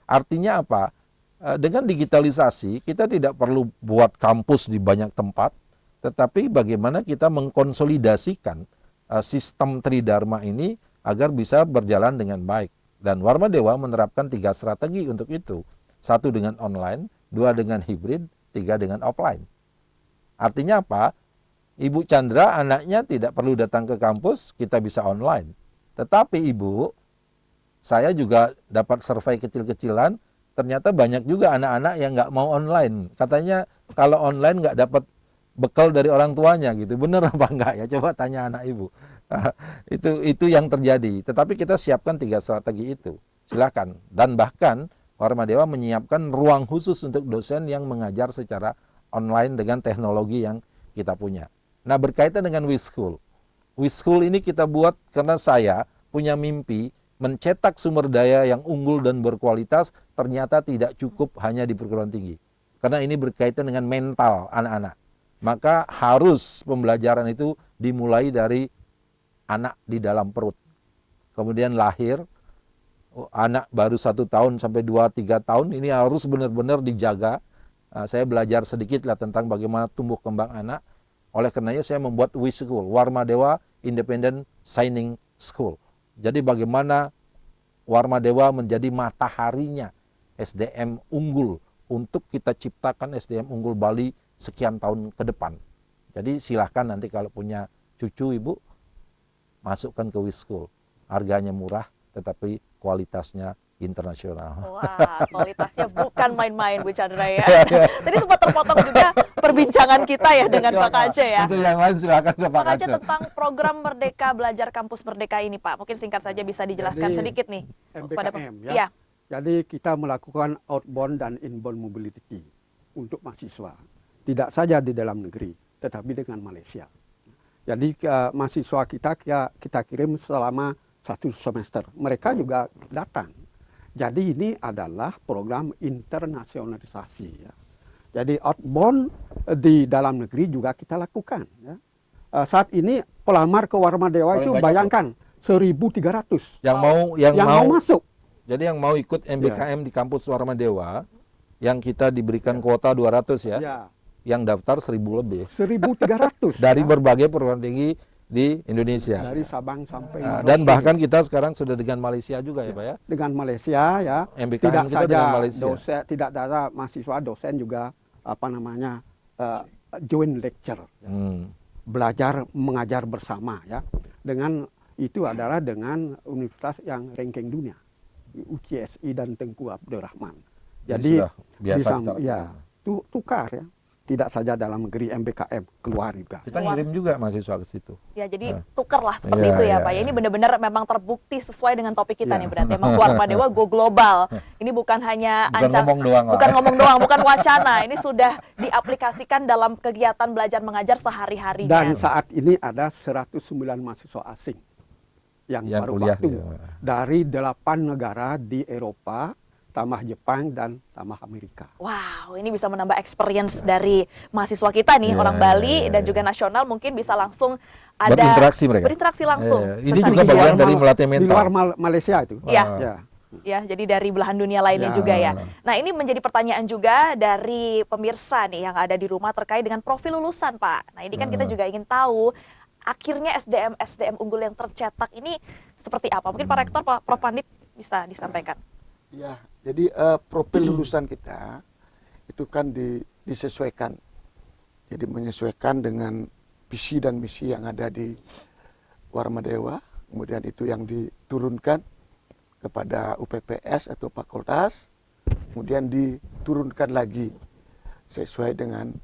Artinya apa? Dengan digitalisasi, kita tidak perlu buat kampus di banyak tempat, tetapi bagaimana kita mengkonsolidasikan sistem Tridharma ini agar bisa berjalan dengan baik. Dan Warmadewa menerapkan 3 strategi untuk itu. 1 dengan online, 2 dengan hibrid, 3 dengan offline. Artinya apa? Ibu Chandra anaknya tidak perlu datang ke kampus, kita bisa online. Tetapi Ibu, saya juga dapat survei kecil-kecilan, ternyata banyak juga anak-anak yang nggak mau online. Katanya kalau online nggak dapat bekal dari orang tuanya gitu. Bener apa enggak ya? Coba tanya anak Ibu. Itu yang terjadi. Tetapi kita siapkan 3 strategi itu. Silakan. Dan bahkan Warmadewa menyiapkan ruang khusus untuk dosen yang mengajar secara online dengan teknologi yang kita punya. Nah, berkaitan dengan WeSchool. WeSchool ini kita buat karena saya punya mimpi mencetak sumber daya yang unggul dan berkualitas, ternyata tidak cukup hanya di perguruan tinggi. Karena ini berkaitan dengan mental anak-anak. Maka harus pembelajaran itu dimulai dari anak di dalam perut. Kemudian lahir, anak baru 1 tahun sampai 2-3 tahun, ini harus benar-benar dijaga. Saya belajar sedikit lah tentang bagaimana tumbuh kembang anak. Oleh karenanya saya membuat WeSchool, Warmadewa Independent Signing School. Jadi bagaimana Warmadewa menjadi mataharinya SDM unggul untuk kita ciptakan SDM unggul Bali sekian tahun ke depan. Jadi silahkan nanti kalau punya cucu ibu, masukkan ke WeSchool. Harganya murah tetapi kualitasnya internasional. Wah, kualitasnya bukan main-main Bu Chandra ya. Tadi sempat terpotong juga perbincangan kita ya dengan Pak Kace ya. Untuk yang lain silakan Pak Kace tentang program Merdeka Belajar Kampus Merdeka ini Pak. Mungkin singkat saja bisa dijelaskan Jadi, sedikit nih. MBKM ya. Iya. Jadi kita melakukan outbound dan inbound mobility untuk mahasiswa. Tidak saja di dalam negeri, tetapi dengan Malaysia. Jadi mahasiswa kita kirim selama 1 semester. Mereka juga datang. Jadi ini adalah program internasionalisasi. Ya. Jadi outbound di dalam negeri juga kita lakukan. Ya. Saat ini pelamar ke Warmadewa Paling itu banyak bayangkan 1.300 yang mau masuk. Jadi yang mau ikut MBKM di kampus Warmadewa, yang kita diberikan kuota 200 ya, Ya. yang daftar 1.000 lebih 1.300 dari ya. berbagai perguruan tinggi di Indonesia. Dari Sabang sampai Dan bahkan kita sekarang sudah dengan Malaysia juga ya Pak ya. dengan Malaysia ya. MBKM Tidak kita saja dengan Malaysia. dosen, tidak ada mahasiswa, dosen juga joint lecture. Belajar mengajar bersama ya. Dengan itu adalah dengan universitas yang ranking dunia. UCSI dan Tengku Abdurrahman. Jadi sudah biasa kita ya, tukar ya. Tidak saja dalam negeri MBKM, keluar juga. Kita ngirim juga mahasiswa ke situ. Ya, jadi tukerlah seperti Iya, itu ya iya, Pak. Ya, iya. ini benar-benar memang terbukti sesuai dengan topik kita Iya. nih berarti. Emang Warmadewa go global. Ini bukan hanya Bukan ngomong doang lah. bukan ngomong doang, bukan wacana. Ini sudah diaplikasikan dalam kegiatan belajar mengajar sehari-harinya. Dan saat ini ada 109 mahasiswa asing yang baru kuliah waktu di- dari 8 negara di Eropa, tambah Jepang dan tambah Amerika. Wow, ini bisa menambah experience dari mahasiswa kita nih, orang Bali dan juga nasional, mungkin bisa langsung ada Berinteraksi mereka. berinteraksi langsung. Ini sesama juga siswa. bagian dari melatih Di mental. luar Malaysia itu. Iya. Ya. Ya, jadi dari belahan dunia lainnya Ya. juga ya. Nah, ini menjadi pertanyaan juga dari pemirsa nih yang ada di rumah terkait dengan profil lulusan, Pak. Nah, ini kan kita juga ingin tahu akhirnya SDM unggul yang tercetak ini seperti apa? Mungkin Pak Rektor, Pak Prof Pandit bisa disampaikan. Ya, jadi profil lulusan kita itu kan disesuaikan. Jadi menyesuaikan dengan visi dan misi yang ada di Warmadewa, kemudian itu yang diturunkan kepada UPPS atau fakultas, kemudian diturunkan lagi sesuai dengan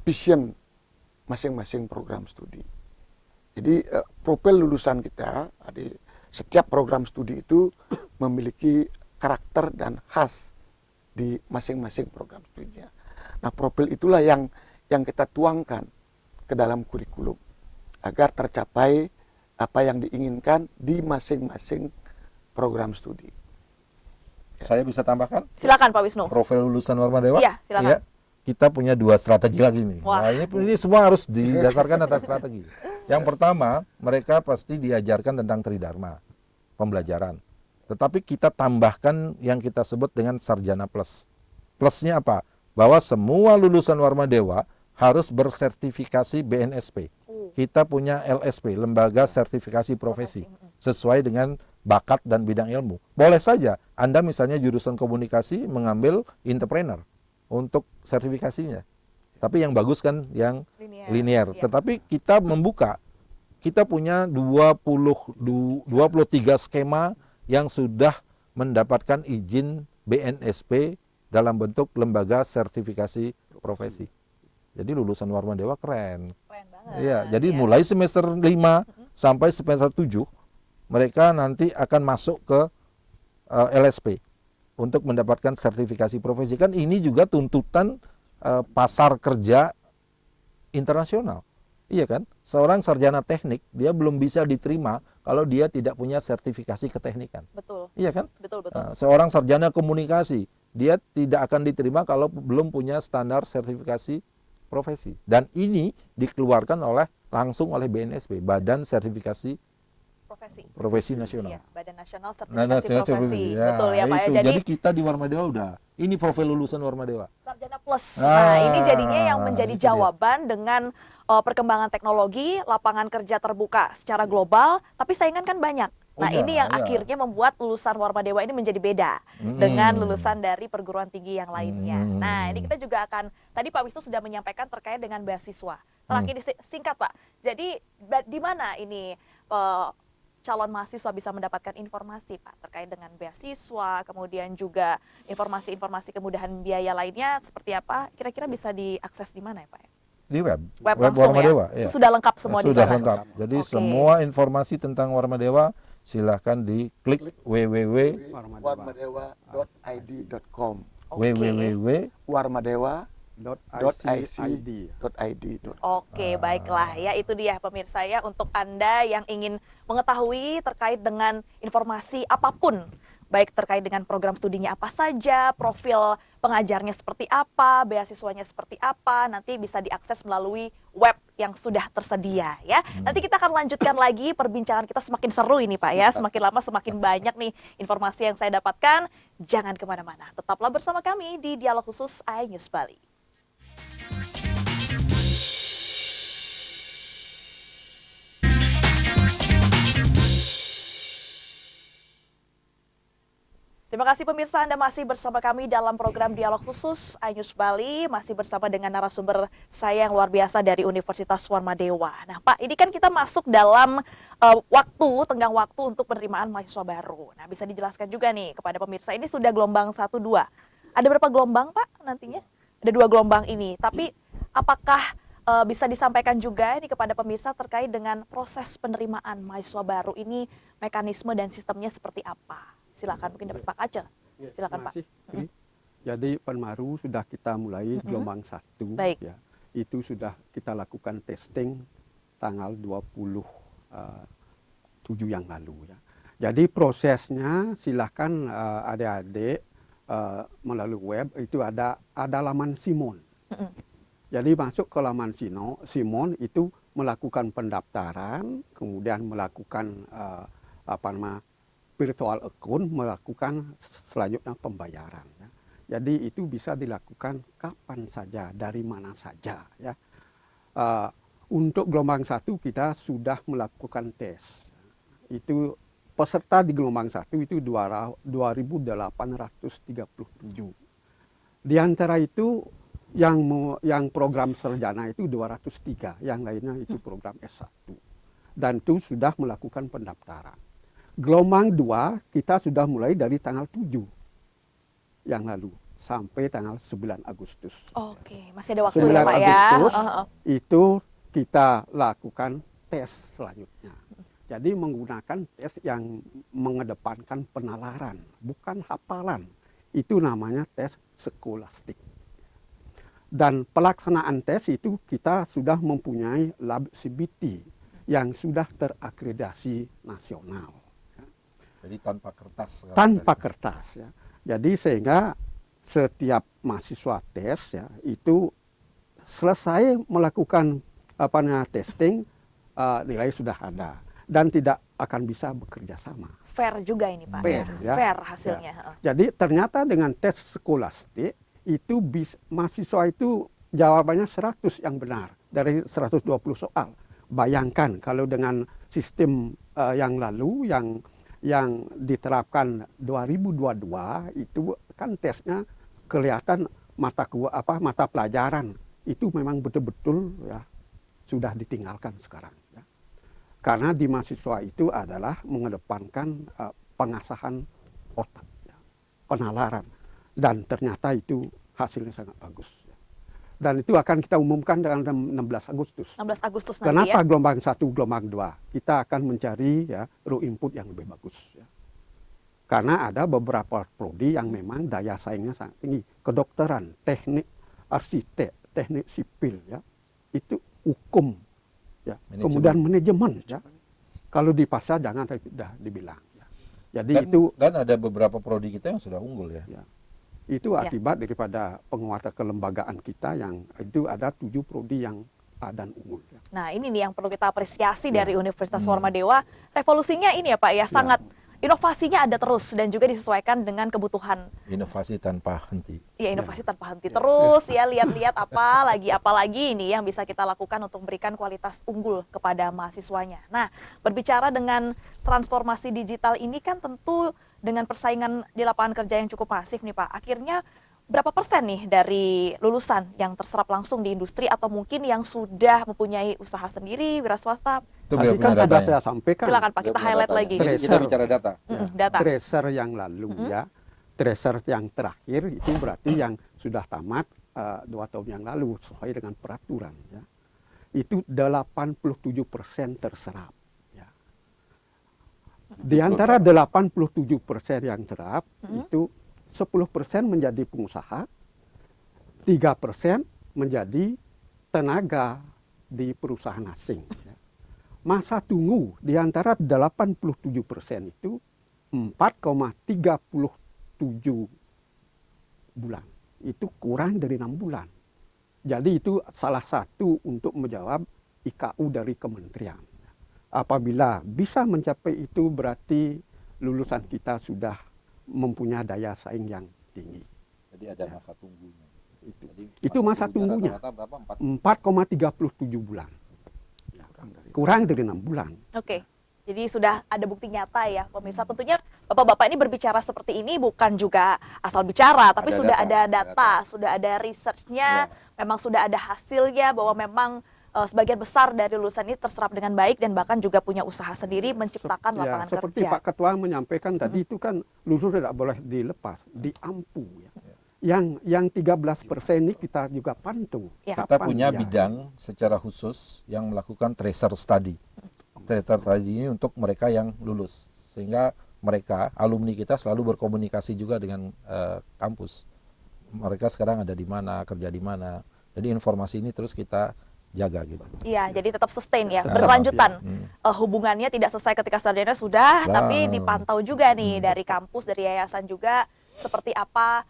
vision masing-masing program studi. Jadi profil lulusan kita, setiap program studi itu memiliki karakter dan khas di masing-masing program studinya. Nah, profil itulah yang kita tuangkan ke dalam kurikulum agar tercapai apa yang diinginkan di masing-masing program studi. Saya bisa tambahkan Silakan Pak Wisnu. profil lulusan Warmadewa? Iya, silakan. Kita punya 2 strategi lagi nih. Wah. Nah, ini semua harus didasarkan atas strategi. Yang pertama, mereka pasti diajarkan tentang tridharma, pembelajaran. Tetapi kita tambahkan yang kita sebut dengan sarjana plus. Plusnya apa? Bahwa semua lulusan Warmadewa harus bersertifikasi BNSP. Kita punya LSP, Lembaga Sertifikasi Profesi, sesuai dengan bakat dan bidang ilmu. Boleh saja Anda misalnya jurusan komunikasi mengambil entrepreneur untuk sertifikasinya. Tapi yang bagus kan yang linear. Iya. Tetapi kita membuka, kita punya 23 skema yang sudah mendapatkan izin BNSP dalam bentuk lembaga sertifikasi profesi. Jadi lulusan Warmadewa keren. Keren banget. Iya, jadi ya. mulai semester 5 sampai semester 7 mereka nanti akan masuk ke LSP untuk mendapatkan sertifikasi profesi. Kan ini juga tuntutan pasar kerja internasional. Iya kan? Seorang sarjana teknik dia belum bisa diterima kalau dia tidak punya sertifikasi keteknikan. Betul. Iya kan? Betul, betul. Seorang sarjana komunikasi dia tidak akan diterima kalau belum punya standar sertifikasi profesi. Dan ini dikeluarkan langsung oleh BNSP, Badan Sertifikasi Profesi Nasional. Iya, Badan Nasional Nah, Sertifikasi Profesi. Betul ya Pak ya. itu. Jadi kita di Warmadewa udah, ini profil lulusan Warmadewa. Sarjana Plus. Nah, ini jadinya yang menjadi itu dia. jawaban dengan perkembangan teknologi, lapangan kerja terbuka secara global, tapi saingan kan banyak. Nah, Iya, ini yang iya. akhirnya membuat lulusan Warmadewa ini menjadi beda dengan lulusan dari perguruan tinggi yang lainnya. Nah, ini kita juga akan, tadi Pak Wisnu sudah menyampaikan terkait dengan beasiswa. Terakhir singkat Pak, jadi di mana ini calon mahasiswa bisa mendapatkan informasi Pak terkait dengan beasiswa, kemudian juga informasi-informasi kemudahan biaya lainnya seperti apa, kira-kira bisa diakses di mana ya Pak? Di web Langsung Warmadewa. ya? Iya. Sudah lengkap semua di Sudah sana? lengkap. Jadi Oke. semua informasi tentang Warmadewa silahkan diklik warmadewa.id.com Oke. warmadewa.id.id. Oke, baiklah ya, itu dia pemirsa ya, untuk Anda yang ingin mengetahui terkait dengan informasi apapun, baik terkait dengan program studinya apa saja, profil pengajarnya seperti apa, beasiswanya seperti apa, nanti bisa diakses melalui web yang sudah tersedia ya. Nanti kita akan lanjutkan lagi perbincangan kita, semakin seru ini Pak ya, semakin lama semakin banyak nih informasi yang saya dapatkan. Jangan kemana-mana, tetaplah bersama kami di Dialog Khusus iNews Bali. Terima kasih pemirsa, Anda masih bersama kami dalam program Dialog Khusus iNews Bali, masih bersama dengan narasumber saya yang luar biasa dari Universitas Warmadewa. Nah Pak, ini kan kita masuk dalam tenggang waktu untuk penerimaan mahasiswa baru. Nah, bisa dijelaskan juga nih kepada pemirsa, ini sudah gelombang 1-2. Ada berapa gelombang Pak nantinya? Ada 2 gelombang ini, tapi apakah bisa disampaikan juga ini kepada pemirsa terkait dengan proses penerimaan mahasiswa baru ini, mekanisme dan sistemnya seperti apa? Silakan, mungkin dapat Pak Aceh. Silakan Pak. Jadi Penmaru sudah kita mulai gelombang 1. Baik. Ya. Itu sudah kita lakukan testing tanggal 27 yang lalu. Ya. Jadi prosesnya silakan adik-adik melalui web itu ada laman Simon. Jadi masuk ke laman Simon itu melakukan pendaftaran, kemudian melakukan virtual account, melakukan selanjutnya pembayaran. Ya. Jadi itu bisa dilakukan kapan saja, dari mana saja. Ya. Untuk gelombang 1 kita sudah melakukan tes. Itu peserta di gelombang 1 itu 2.837. Di antara itu yang program sarjana itu 203, yang lainnya itu program S1. Dan itu sudah melakukan pendaftaran. Gelombang 2 kita sudah mulai dari tanggal 7 yang lalu sampai tanggal 9 Agustus. Oke, masih ada waktu 9 ya Pak ya. Agustus itu kita lakukan tes selanjutnya. Jadi menggunakan tes yang mengedepankan penalaran, bukan hafalan. Itu namanya tes skolastik. Dan pelaksanaan tes itu kita sudah mempunyai lab CBT yang sudah terakreditasi nasional. Jadi tanpa kertas. Tanpa kertas ya. Jadi sehingga setiap mahasiswa tes ya itu selesai melakukan testing, nilai sudah ada dan tidak akan bisa bekerja sama. Fair juga ini Pak. Fair, ya. Fair hasilnya. Ya. Jadi ternyata dengan tes skolastik itu mahasiswa itu jawabannya 100 yang benar dari 120 soal. Bayangkan kalau dengan sistem yang lalu yang diterapkan 2022 itu kan tesnya kelihatan mata pelajaran itu memang betul-betul ya sudah ditinggalkan sekarang ya. Karena di mahasiswa itu adalah mengedepankan pengasahan otak ya, penalaran, dan ternyata itu hasilnya sangat bagus ya. Dan itu akan kita umumkan dengan 16 Agustus. 16 Agustus nanti Kenapa ya. gelombang 1, gelombang 2? Kita akan mencari ya raw input yang lebih bagus. Ya. Karena ada beberapa prodi yang memang daya saingnya sangat tinggi. Kedokteran, teknik arsitek, teknik sipil, ya, itu hukum, ya, kemudian manajemen, ya. Kalau di pasar jangan sudah dibilang. Ya. Jadi dan ada beberapa prodi kita yang sudah unggul ya. Itu akibat daripada penguatan kelembagaan kita yang itu ada 7 prodi yang dan unggul. Ya. Nah ini nih yang perlu kita apresiasi dari Universitas Warmadewa. Revolusinya ini ya Pak ya, sangat inovasinya ada terus dan juga disesuaikan dengan kebutuhan. Inovasi tanpa henti. Ya inovasi tanpa henti terus ya, lihat-lihat apa lagi ini yang bisa kita lakukan untuk memberikan kualitas unggul kepada mahasiswanya. Nah berbicara dengan transformasi digital ini kan tentu dengan persaingan di lapangan kerja yang cukup masif nih Pak. Akhirnya berapa persen nih dari lulusan yang terserap langsung di industri atau mungkin yang sudah mempunyai usaha sendiri, wira swasta? Itu Tadi kan sudah saya sampaikan. Silakan Pak, kita highlight lagi. Kita bicara data. Data. Tracer yang lalu ya, tracer yang terakhir itu berarti yang sudah tamat 2 tahun yang lalu sesuai dengan peraturan. Ya. Itu 87% terserap. Ya. Di antara 87% yang terserap itu 10% menjadi pengusaha, 3% menjadi tenaga di perusahaan asing. Masa tunggu di antara 87% itu 4,37 bulan. Itu kurang dari 6 bulan. Jadi itu salah satu untuk menjawab IKU dari kementerian. Apabila bisa mencapai itu berarti lulusan kita sudah mempunyai daya saing yang tinggi. Jadi ada masa tunggunya. Itu masa tunggunya. 4,37 bulan. Kurang dari 6 bulan. Oke. Jadi sudah ada bukti nyata ya pemirsa. Tentunya Bapak-bapak ini berbicara seperti ini bukan juga asal bicara, tapi sudah ada data, sudah ada researchnya, memang sudah ada hasilnya bahwa memang sebagian besar dari lulusan ini terserap dengan baik dan bahkan juga punya usaha sendiri menciptakan lapangan kerja. Seperti Pak Ketua menyampaikan tadi itu kan lulus tidak boleh dilepas, diampu. Ya. Yang 13% ini kita juga pantau. Kita punya bidang secara khusus yang melakukan tracer study. Tracer study ini untuk mereka yang lulus, sehingga mereka alumni kita selalu berkomunikasi juga dengan kampus. Mereka sekarang ada di mana, kerja di mana. Jadi informasi ini terus kita jaga gitu. Iya, jadi tetap sustain ya, berkelanjutan. Hubungannya tidak selesai ketika sarjana sudah, tapi dipantau juga nih dari kampus, dari yayasan juga seperti apa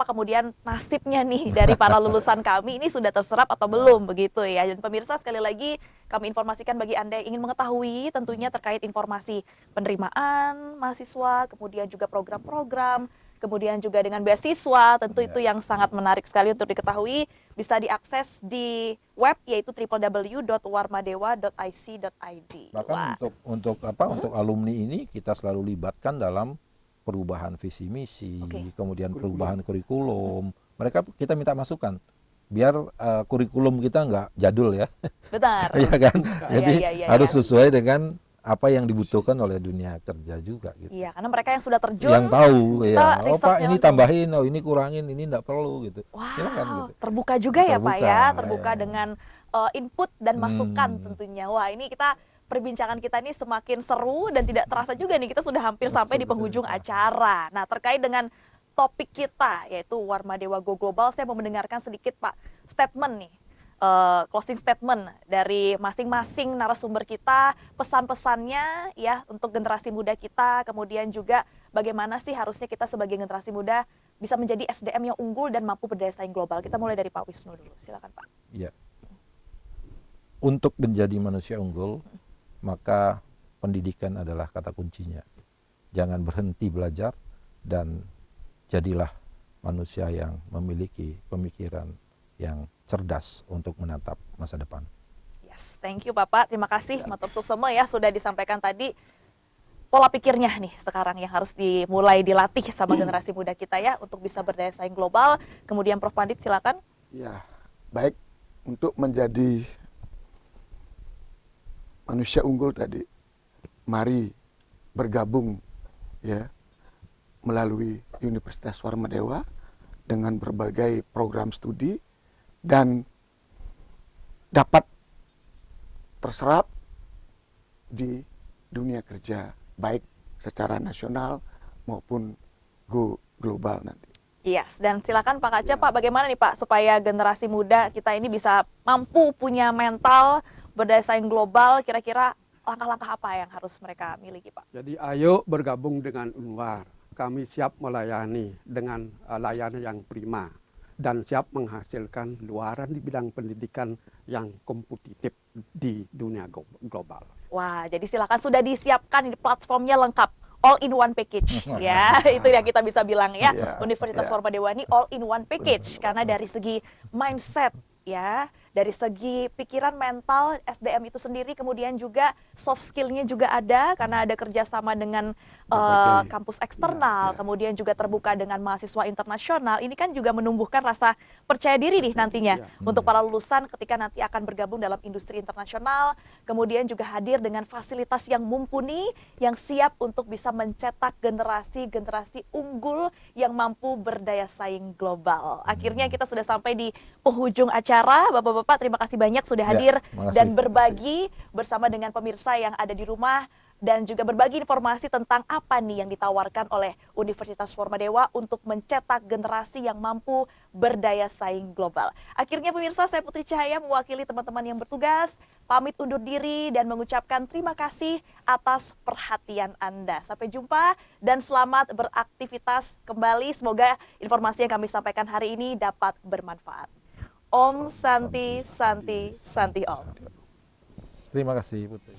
kemudian nasibnya nih dari para lulusan kami ini sudah terserap atau belum begitu ya. Dan pemirsa sekali lagi kami informasikan bagi Anda yang ingin mengetahui tentunya terkait informasi penerimaan mahasiswa, kemudian juga program-program, kemudian juga dengan beasiswa, tentu itu yang sangat menarik sekali untuk diketahui, bisa diakses di web yaitu www.warmadewa.ic.id. Bahkan untuk alumni ini kita selalu libatkan dalam perubahan visi misi, kemudian perubahan kurikulum. Kita minta masukan biar kurikulum kita nggak jadul ya. Benar. Ya kan? Jadi harus sesuai dengan apa yang dibutuhkan oleh dunia kerja juga gitu. Iya, karena mereka yang sudah terjun yang tahu ya. Oh Pak, ini tambahin, oh ini kurangin, ini enggak perlu gitu. Wow, silakan gitu. Terbuka juga ya Pak ya, terbuka dengan input dan masukan tentunya. Wah, ini perbincangan kita ini semakin seru dan tidak terasa juga nih kita sudah hampir sampai di penghujung acara. Nah, terkait dengan topik kita yaitu Warmadewa Go Global, saya mau mendengarkan sedikit Pak statement nih. Closing statement dari masing-masing narasumber kita, pesan-pesannya ya untuk generasi muda kita, kemudian juga bagaimana sih harusnya kita sebagai generasi muda bisa menjadi SDM yang unggul dan mampu berdaya saing global. Kita mulai dari Pak Wisnu dulu, silakan Pak. Ya. Untuk menjadi manusia unggul, maka pendidikan adalah kata kuncinya. Jangan berhenti belajar dan jadilah manusia yang memiliki pemikiran yang cerdas untuk menatap masa depan. Yes, thank you Bapak. Terima kasih matur suksema ya sudah disampaikan tadi pola pikirnya nih sekarang yang harus dimulai dilatih sama generasi muda kita ya untuk bisa berdaya saing global. Kemudian Prof Pandit silakan. Ya, baik, untuk menjadi manusia unggul tadi, mari bergabung ya melalui Universitas Warmadewa dengan berbagai program studi dan dapat terserap di dunia kerja baik secara nasional maupun go global nanti. Yes, dan silakan Pak Kaca, Pak, bagaimana nih Pak supaya generasi muda kita ini bisa mampu punya mental berdaya saing global, kira-kira langkah-langkah apa yang harus mereka miliki Pak? Jadi ayo bergabung dengan Unwar. Kami siap melayani dengan layanan yang prima dan siap menghasilkan luaran di bidang pendidikan yang kompetitif di dunia global. Wah, jadi silakan sudah disiapkan ini platformnya lengkap. All in one package ya, itu yang kita bisa bilang ya. Yeah, Universitas yeah. Warmadewa ini all in one package karena dari segi mindset ya, dari segi pikiran mental SDM itu sendiri, kemudian juga soft skill-nya juga ada karena ada kerjasama dengan Berbagai. kampus eksternal, kemudian juga terbuka dengan mahasiswa internasional. Ini kan juga menumbuhkan rasa percaya diri nih nantinya untuk para lulusan ketika nanti akan bergabung dalam industri internasional, kemudian juga hadir dengan fasilitas yang mumpuni, yang siap untuk bisa mencetak generasi-generasi unggul yang mampu berdaya saing global. Akhirnya kita sudah sampai di penghujung acara. Bapak-bapak, terima kasih banyak sudah Ya, hadir terima kasih. dan berbagi bersama dengan pemirsa yang ada di rumah dan juga berbagi informasi tentang apa nih yang ditawarkan oleh Universitas Warmadewa untuk mencetak generasi yang mampu berdaya saing global. Akhirnya pemirsa, saya Putri Cahaya mewakili teman-teman yang bertugas, pamit undur diri dan mengucapkan terima kasih atas perhatian Anda. Sampai jumpa dan selamat beraktivitas kembali. Semoga informasi yang kami sampaikan hari ini dapat bermanfaat. Om Santi Santi Santi Om. Terima kasih Putri.